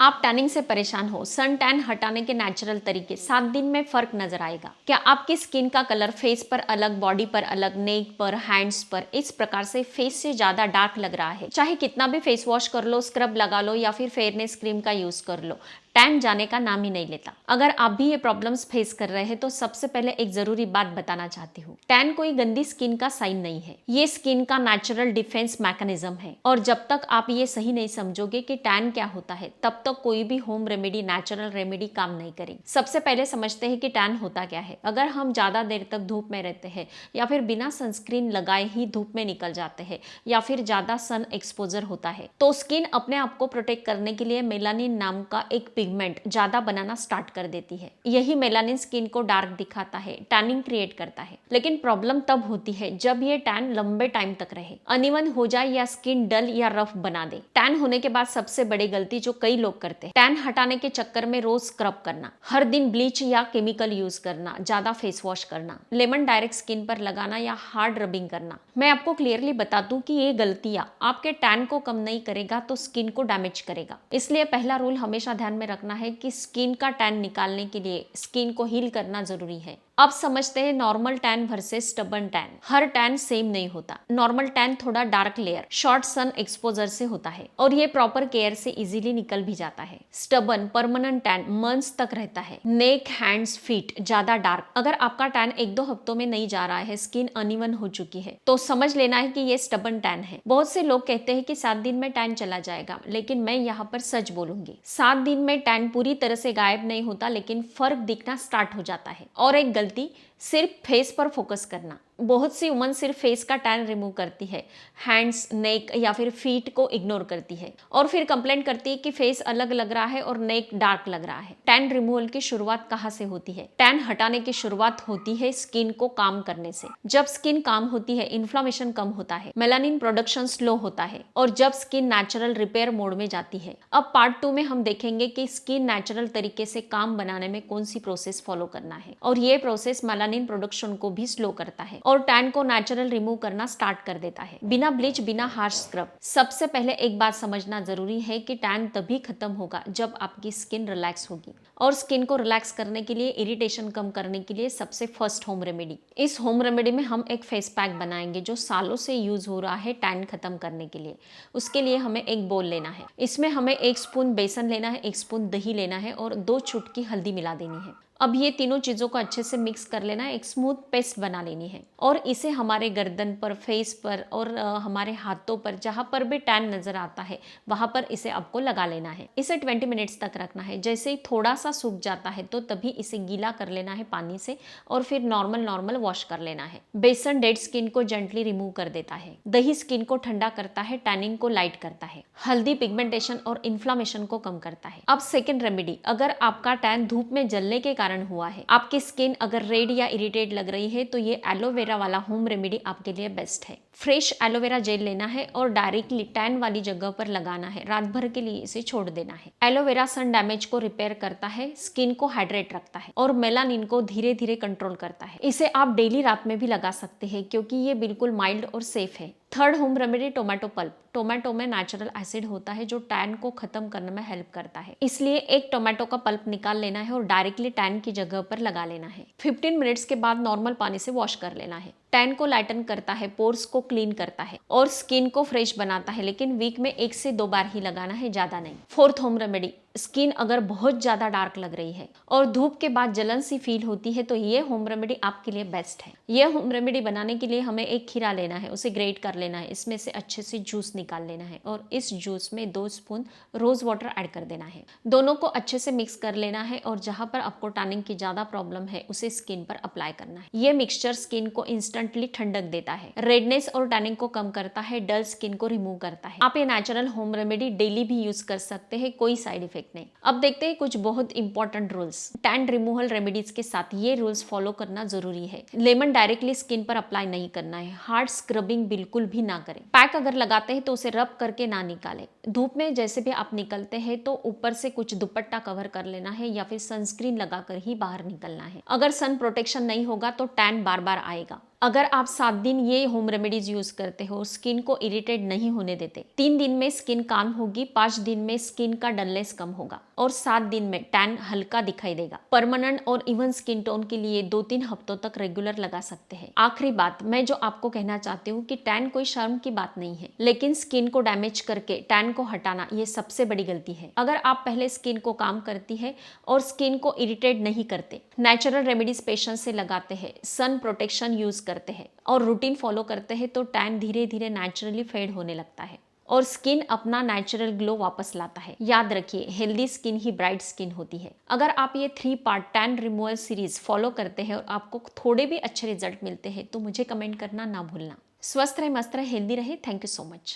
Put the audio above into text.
आप टैनिंग से परेशान हो, सन टैन हटाने के नेचुरल तरीके, 7 दिन में फर्क नजर आएगा। क्या आपकी स्किन का कलर फेस पर अलग, बॉडी पर अलग, नेक पर, हैंड्स पर इस प्रकार से फेस से ज्यादा डार्क लग रहा है? चाहे कितना भी फेस वॉश कर लो, स्क्रब लगा लो या फिर फेयरनेस क्रीम का यूज कर लो, टैन जाने का नाम ही नहीं लेता। अगर आप भी ये प्रॉब्लम्स फेस कर रहे हैं तो सबसे पहले एक जरूरी बात बताना चाहती हूँ। टैन कोई गंदी स्किन का साइन नहीं है, ये स्किन का नेचुरल डिफेंस मैकेनिज्म है। और जब तक आप ये सही नहीं समझोगे कि टैन क्या होता है, तब तक कोई भी होम रेमेडी, नेचुरल रेमेडी काम नहीं करेगी। सबसे पहले समझते हैं कि टैन होता क्या है। अगर हम ज्यादा देर तक धूप में रहते हैं या फिर बिना सनस्क्रीन लगाए ही धूप में निकल जाते हैं या फिर ज्यादा सन एक्सपोजर होता है, तो स्किन अपने आप को प्रोटेक्ट करने के लिए मेलानिन नाम का एक पिगमेंट ज्यादा बनाना स्टार्ट कर देती है। यही मेलानिन स्किन को डार्क दिखाता है, टैनिंग क्रिएट करता है। लेकिन प्रॉब्लम तब होती है जब ये टैन लंबे टाइम तक रहे, अनइवन हो जाए या स्किन डल या रफ बना दे। टैन होने के बाद सबसे बड़ी गलती जो कई लोग करते हैं, टैन हटाने के चक्कर में रोज स्क्रब करना, हर दिन ब्लीच या केमिकल यूज करना, ज्यादा फेस वॉश करना, लेमन डायरेक्ट स्किन पर लगाना या हार्ड रबिंग करना। मैं आपको क्लियरली बता दूं कि ये गलतियां आपके टैन को कम नहीं करेगा तो स्किन को डैमेज करेगा। इसलिए पहला रूल हमेशा ध्यान में रखना है कि स्किन का टैन निकालने के लिए स्किन को हील करना जरूरी है। अब समझते हैं normal tan versus stubborn tan. हर टैन सेम नहीं होता। नॉर्मल टैन थोड़ा dark layer, short sun exposure से होता है और ये प्रॉपर केयर से इजीली निकल भी जाता है। स्टबर्न परमानेंट टैन मंथ्स तक रहता है। नेक, हैंड्स, फीट ज्यादा डार्क। अगर आपका टैन 1-2 हफ्तों में नहीं जा रहा है, स्किन अनइवन हो चुकी है, तो समझ लेना है कि ये स्टबर्न टैन है। बहुत से लोग कहते हैं कि 7 दिन में टैन चला जाएगा, लेकिन मैं यहाँ पर सच बोलूंगी, 7 दिन में टैन पूरी तरह से गायब नहीं होता, लेकिन फर्क दिखना स्टार्ट हो जाता है। और एक गलती, सिर्फ फेस पर फोकस करना। बहुत सी वुमन सिर्फ फेस का टैन रिमूव करती है, हैंड्स, नेक या फिर फीट को इग्नोर करती है और फिर कंप्लेंट करती है कि फेस अलग लग रहा है और नेक डार्क लग रहा है। टैन रिमूवल की शुरुआत कहाँ से होती है? टैन हटाने की शुरुआत होती है स्किन को काम करने से। जब स्किन काम होती है, इन्फ्लामेशन कम होता है, मेलानिन प्रोडक्शन स्लो होता है और जब स्किन नेचुरल रिपेयर मोड में जाती है। अब पार्ट 2 में हम देखेंगे कि स्किन नेचुरल तरीके से काम बनाने में कौन सी प्रोसेस फॉलो करना है और ये प्रोसेस मेलानिन प्रोडक्शन को भी स्लो करता है और टैन को नेचुरल रिमूव करना स्टार्ट कर देता है, बिना ब्लीच, बिना हार्श स्क्रब। सबसे पहले एक बात समझना जरूरी है कि टैन तभी खत्म होगा जब आपकी स्किन रिलैक्स होगी। और स्किन को रिलैक्स करने के लिए, इरिटेशन कम करने के लिए सबसे फर्स्ट होम रेमेडी, इस होम रेमेडी में हम एक फेस पैक बनाएंगे जो सालों से यूज हो रहा है टैन खत्म करने के लिए। उसके लिए हमें एक बोल लेना है, इसमें हमें 1 स्पून बेसन लेना है, 1 स्पून दही लेना है और 2 चुटकी हल्दी मिला देनी है। अब ये तीनों चीजों को अच्छे से मिक्स कर लेना है, एक स्मूथ पेस्ट बना लेनी है और इसे हमारे गर्दन पर, फेस पर और हमारे हाथों पर, जहां पर भी टैन नजर आता है वहां पर इसे आपको लगा लेना है। इसे 20 मिनट्स तक रखना है। जैसे ही थोड़ा सा सूख जाता है तो तभी इसे गीला कर लेना है पानी से और फिर नॉर्मल वॉश कर लेना है। बेसन डेड स्किन को जेंटली रिमूव कर देता है, दही स्किन को ठंडा करता है, टैनिंग को लाइट करता है, हल्दी पिगमेंटेशन और इन्फ्लामेशन को कम करता है। अब सेकेंड रेमेडी, अगर आपका टैन धूप में जलने के हुआ है, आपकी स्किन अगर रेड या इरिटेट लग रही है, तो ये एलोवेरा वाला होम रेमेडी आपके लिए बेस्ट है। फ्रेश एलोवेरा जेल लेना है और डायरेक्टली टैन वाली जगह पर लगाना है। रात भर के लिए इसे छोड़ देना है। एलोवेरा सन डैमेज को रिपेयर करता है, स्किन को हाइड्रेट रखता है और मेलानिन को धीरे धीरे कंट्रोल करता है। इसे आप डेली रात में भी लगा सकते हैं क्योंकि ये बिल्कुल माइल्ड और सेफ है। Third home remedy, tomato pulp. Tomato में नेचुरल एसिड होता है जो टैन को खत्म करने में हेल्प करता है, इसलिए एक टोमेटो का पल्प निकाल लेना है और डायरेक्टली टैन की जगह पर लगा लेना है। 15 मिनट्स के बाद नॉर्मल पानी से वॉश कर लेना है। टैन को लाइटन करता है, पोर्स को क्लीन करता है और स्किन को फ्रेश बनाता है, लेकिन वीक में 1 से 2 बार ही लगाना है, ज्यादा नहीं। फोर्थ होम रेमेडी, स्किन अगर बहुत ज्यादा डार्क लग रही है और धूप के बाद जलन सी फील होती है तो ये होम रेमेडी आपके लिए बेस्ट है। ये होम रेमेडी बनाने के लिए हमें एक खीरा लेना है, उसे ग्रेट कर लेना है, इसमें से अच्छे से जूस निकाल लेना है और इस जूस में 2 स्पून रोज वाटर ऐड कर देना है। दोनों को अच्छे से मिक्स कर लेना है और जहां पर आपको टैनिंग की ज्यादा प्रॉब्लम है उसे स्किन पर अप्लाई करना है। ये मिक्सचर स्किन को इंस्टेंटली ठंडक देता है, रेडनेस और टैनिंग को कम करता है, डल स्किन को रिमूव करता है। आप ये नेचुरल होम रेमेडी डेली भी यूज कर सकते हैं, कोई साइड इफेक्ट नहीं। अब देखते हैं कुछ बहुत important rules. Tan removal remedies के साथ ये रूल्स फॉलो करना जरूरी है। लेमन डायरेक्टली स्किन पर अप्लाई नहीं करना है, हार्ड स्क्रबिंग बिल्कुल भी ना करें। पैक अगर लगाते हैं तो उसे रब करके ना निकालें। धूप में जैसे भी आप निकलते हैं तो ऊपर से कुछ दुपट्टा कवर कर लेना है या फिर सनस्क्रीन लगाकर ही बाहर निकलना है। अगर सन प्रोटेक्शन नहीं होगा तो टैन बार बार आएगा। अगर आप 7 दिन ये होम रेमेडीज यूज करते हो, स्किन को इरिटेट नहीं होने देते, 3 दिन में स्किन काम होगी, 5 दिन में स्किन का डलनेस कम होगा और 7 दिन में टैन हल्का दिखाई देगा। परमानेंट और इवन स्किन टोन के लिए 2-3 हफ्तों तक रेगुलर लगा सकते हैं। आखिरी बात मैं जो आपको कहना चाहती हूँ कि टैन कोई शर्म की बात नहीं है, लेकिन स्किन को डैमेज करके टैन को हटाना ये सबसे बड़ी गलती है। अगर आप पहले स्किन को काम करती है और स्किन को इरिटेट नहीं करते, नेचुरल रेमेडीज पेशेंस से लगाते हैं, सन प्रोटेक्शन यूज करते हैं और रूटीन फॉलो करते हैं, तो टैन धीरे धीरे नेचुरली फेड होने लगता है और स्किन अपना नेचुरल ग्लो वापस लाता है। याद रखिए, हेल्दी स्किन ही ब्राइट स्किन होती है। अगर आप ये 3 part tan removal series follow करते हैं और आपको थोड़े भी अच्छे रिजल्ट मिलते हैं तो मुझे कमेंट करना ना भूलना। स्वस्थ रहे, मस्त रहे, हेल्दी रहे। Thank you so much.